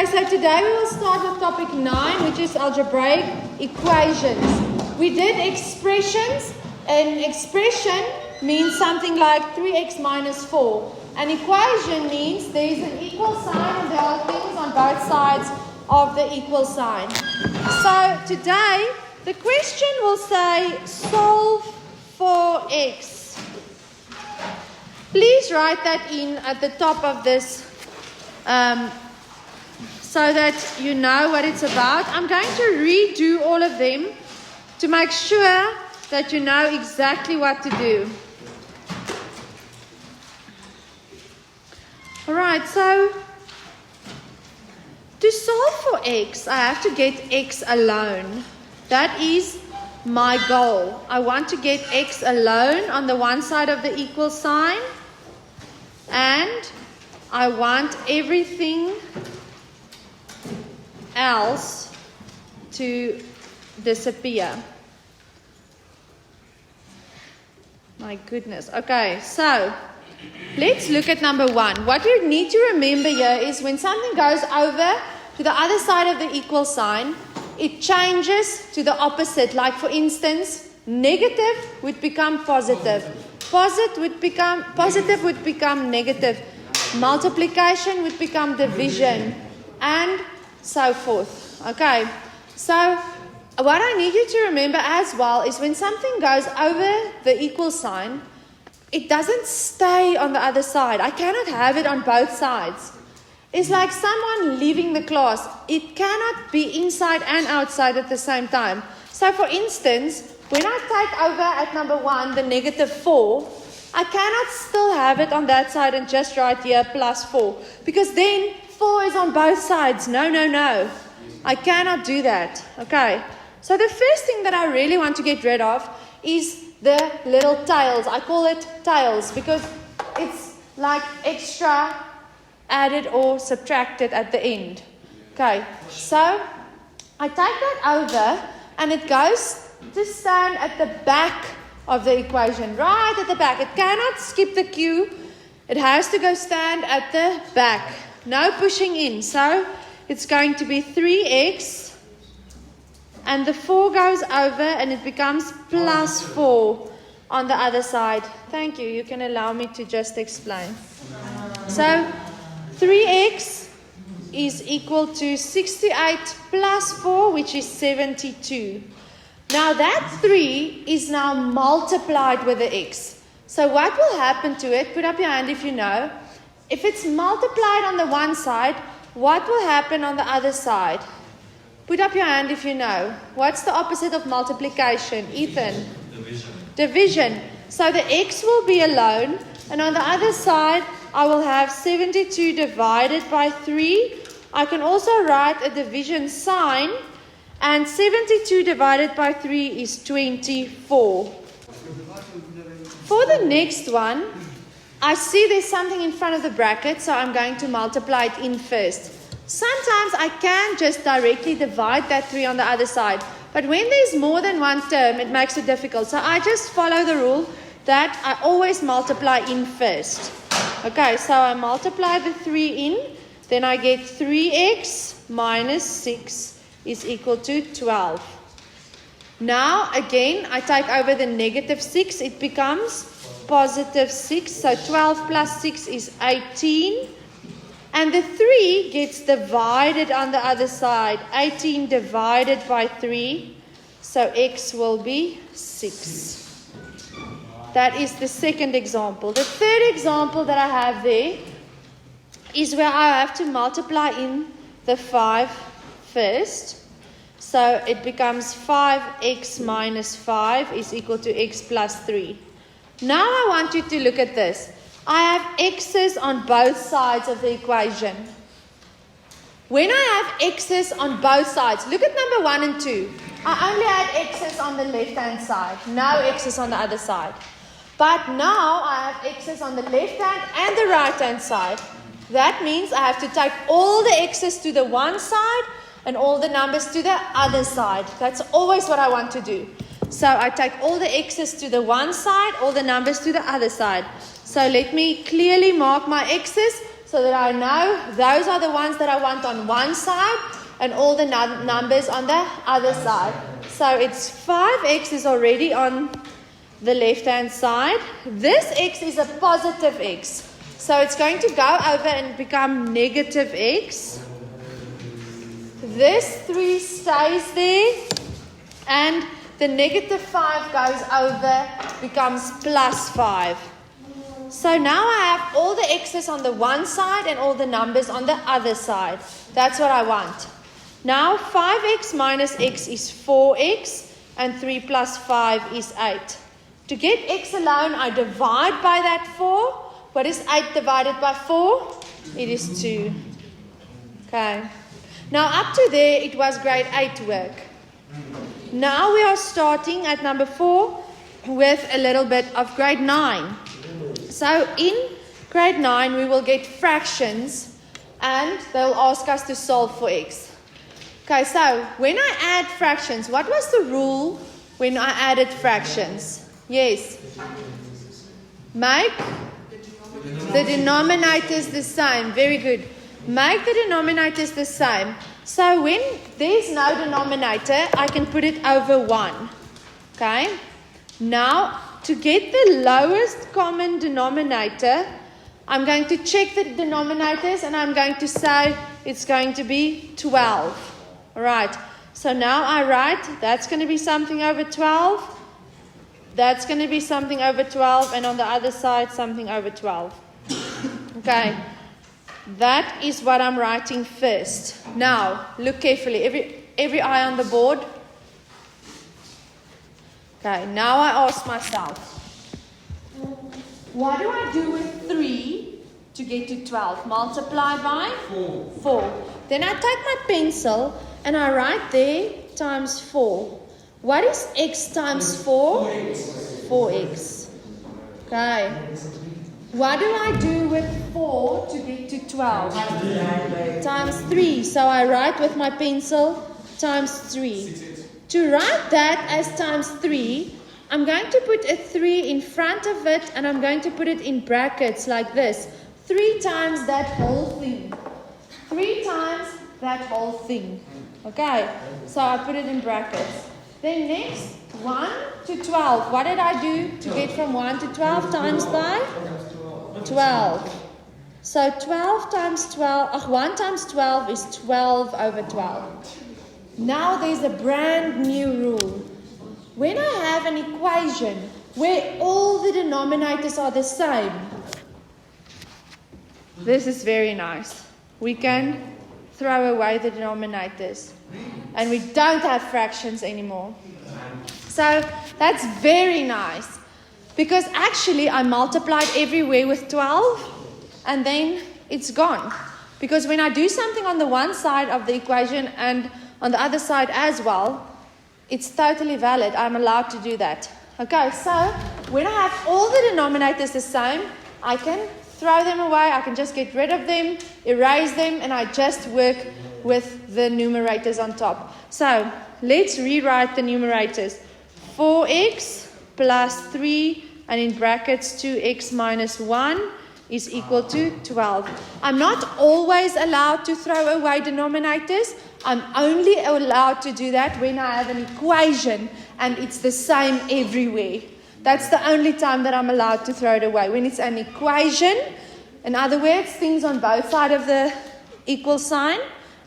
Okay, so today we will start with topic 9, which is algebraic equations. We did expressions. An expression means something like 3x minus 4. An equation means there is an equal sign and there are things on both sides of the equal sign. So today the question will say solve for x. Please write that in at the top of this so that you know what it's about. I'm going to redo all of them to make sure that you know exactly what to do. Alright, so to solve for x, I have to get x alone. That is my goal. I want to get x alone on the one side of the equal sign, and I want everything else to disappear. My goodness. Okay, so let's look at number 1. What we need to remember here is when something goes over to the other side of the equal sign, it changes to the opposite. Like for instance, negative would become positive. Positive would become negative. Multiplication would become division. And so forth. Okay. So what I need you to remember as well is when something goes over the equal sign, it doesn't stay on the other side. I cannot have it on both sides. It's like someone leaving the class. It cannot be inside and outside at the same time. So for instance, when I take over at number 1 the negative 4, I cannot still have it on that side and just write here plus 4. Because then 4 is on both sides. No. I cannot do that. Okay. So the first thing that I really want to get rid of is the little tails. I call it tails because it's like extra added or subtracted at the end. Okay, so I take that over and it goes to stand at the back of the equation, right at the back. It cannot skip the Q. It has to go stand at the back. No pushing in. So it's going to be 3x. And the 4 goes over and it becomes plus 4 on the other side. Thank you. You can allow me to just explain. So 3x is equal to 68 plus 4, which is 72. Now that 3 is now multiplied with the x. So what will happen to it? Put up your hand if you know. If it's multiplied on the one side, what will happen on the other side? Put up your hand if you know. What's the opposite of multiplication? Ethan? Division. So the x will be alone. And on the other side, I will have 72 divided by 3. I can also write a division sign. And 72 divided by 3 is 24. For the next one, I see there's something in front of the bracket. So I'm going to multiply it in first. Sometimes I can just directly divide that 3 on the other side. But when there's more than one term, it makes it difficult. So I just follow the rule that I always multiply in first. Okay, so I multiply the 3 in. Then I get 3x minus 6 is equal to 12. Now, again, I take over the negative 6. It becomes positive 6. So 12 plus 6 is 18. And the 3 gets divided on the other side. 18 divided by 3. So x will be 6. That is the second example. The third example that I have there is where I have to multiply in the 5 first. So it becomes 5x minus 5 is equal to x plus 3. Now I want you to look at this. I have x's on both sides of the equation. When I have x's on both sides, look at number 1 and 2. I only had x's on the left-hand side, no x's on the other side. But now I have x's on the left-hand and the right-hand side. That means I have to take all the x's to the one side and all the numbers to the other side. That's always what I want to do. So I take all the x's to the one side, all the numbers to the other side. So let me clearly mark my x's so that I know those are the ones that I want on one side and all the numbers on the other side. So it's 5x is already on the left-hand side. This x is a positive x. So it's going to go over and become negative x. This 3 stays there. And the negative 5 goes over, becomes plus 5. So now I have all the x's on the one side and all the numbers on the other side. That's what I want. Now 5x minus x is 4x and 3 plus 5 is 8. To get x alone, I divide by that 4. What is 8 divided by 4? It is 2. Okay. Now up to there, it was grade 8 work. Now we are starting at number 4 with a little bit of grade 9. So in grade 9, we will get fractions and they'll ask us to solve for x. Okay, so when I add fractions, what was the rule when I added fractions? Yes. Make the denominators the same. Very good. Make the denominators the same. So when there's no denominator, I can put it over 1. Okay? Now, to get the lowest common denominator, I'm going to check the denominators and I'm going to say it's going to be 12. Alright, so now I write that's going to be something over 12. That's going to be something over 12, and on the other side, something over 12. Okay, that is what I'm writing first. Now, look carefully. Every eye on the board. Okay, now I ask myself, what do I do with 3 to get to 12? Multiply by 4. Then I take my pencil and I write there times 4. What is x times 4? 4x. Okay. What do I do with 4 to get to 12? Times 3. So I write with my pencil times 3. To write that as times 3, I'm going to put a 3 in front of it and I'm going to put it in brackets like this. 3 times that whole thing. 3 times that whole thing. Okay, so I put it in brackets. Then next, 1 to 12. What did I do to get from 1 to 12 times by? 12. So 12 times 12, 1 times 12 is 12 over 12. Now there's a brand new rule. When I have an equation where all the denominators are the same, this is very nice. We can throw away the denominators. And we don't have fractions anymore. So that's very nice. Because actually I multiplied everywhere with 12 and then it's gone. Because when I do something on the one side of the equation and on the other side as well, it's totally valid. I'm allowed to do that. Okay, so when I have all the denominators the same, I can throw them away. I can just get rid of them, erase them, and I just work with the numerators on top. So let's rewrite the numerators. 4x plus 3 and in brackets 2x minus 1 is equal to 12. I'm not always allowed to throw away denominators. I'm only allowed to do that when I have an equation and it's the same everywhere. That's the only time that I'm allowed to throw it away. When it's an equation, in other words, things on both sides of the equal sign,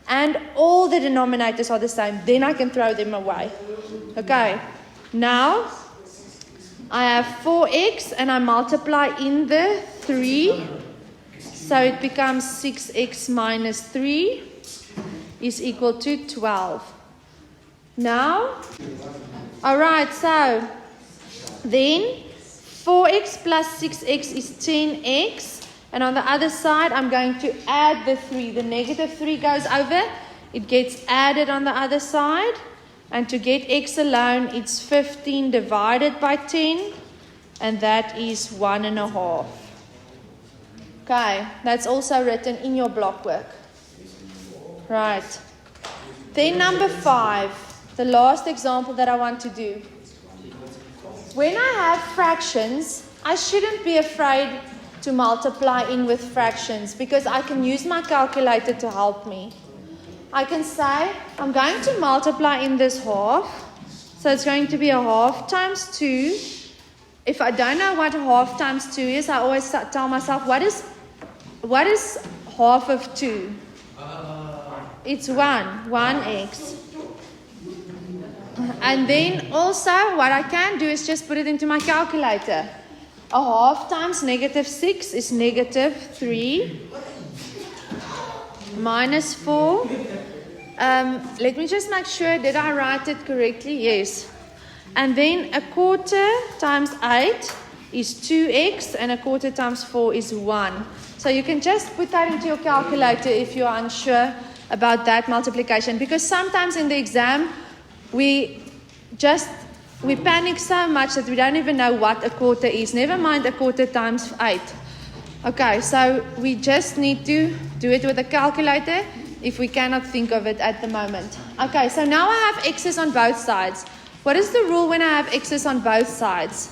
and all the denominators are the same, then I can throw them away. Okay, now I have 4x and I multiply in the 3. So it becomes 6x minus 3 is equal to 12. Now, alright, so then 4x plus 6x is 10x. And on the other side, I'm going to add the 3. The negative 3 goes over. It gets added on the other side. And to get x alone, it's 15 divided by 10. And that is 1.5. Okay, that's also written in your block work. Right. Then number 5, the last example that I want to do. When I have fractions, I shouldn't be afraid to multiply in with fractions because I can use my calculator to help me. I can say I'm going to multiply in this half. So it's going to be a half times 2. If I don't know what half times 2 is, I always tell myself, what is half of 2? It's 1x. And then also what I can do is just put it into my calculator. A half times -6 is -3 minus 4. Let me just make sure, did I write it correctly? Yes. And then a quarter times 8 is 2x and a quarter times 4 is 1. So you can just put that into your calculator if you're unsure about that multiplication. Because sometimes in the exam, we panic so much that we don't even know what a quarter is. Never mind a quarter times 8. Okay, so we just need to do it with a calculator if we cannot think of it at the moment. Okay, so now I have x's on both sides. What is the rule when I have x's on both sides?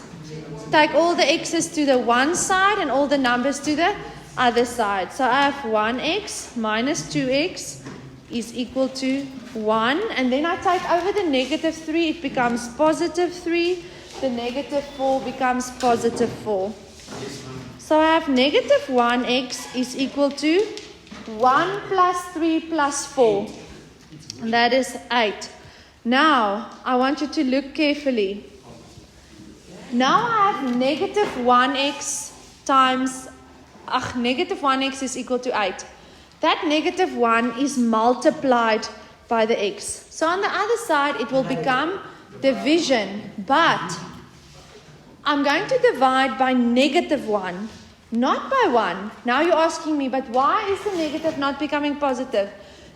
Take all the x's to the one side and all the numbers to the other side. So I have 1x minus 2x is equal to 1. And then I take over the -3, it becomes +3. The -4 becomes +4. So I have -1x is equal to 1 plus 3 plus 4. And that is 8. Now, I want you to look carefully. Now I have -1x times, -1x is equal to 8. That -1 is multiplied by the x. So on the other side, it will become division. But I'm going to divide by -1, not by 1. Now you're asking me, but why is the negative not becoming positive?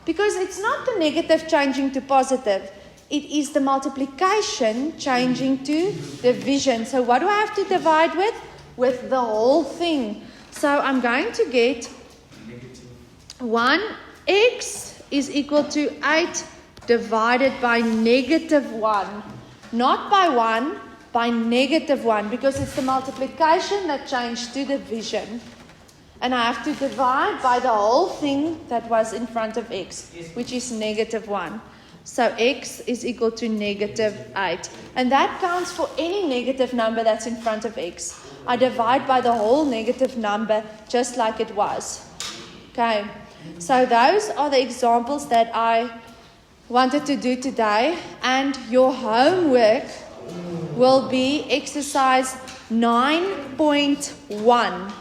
Because it's not the negative changing to positive. It is the multiplication changing to division. So what do I have to divide with? With the whole thing. So I'm going to get 1x is equal to 8 divided by -1. Not by 1, by -1, because it's the multiplication that changed to division. And I have to divide by the whole thing that was in front of x, which is -1. So x is equal to -8. And that counts for any negative number that's in front of x. I divide by the whole negative number just like it was. Okay, so those are the examples that I wanted to do today. And your homework will be exercise 9.1.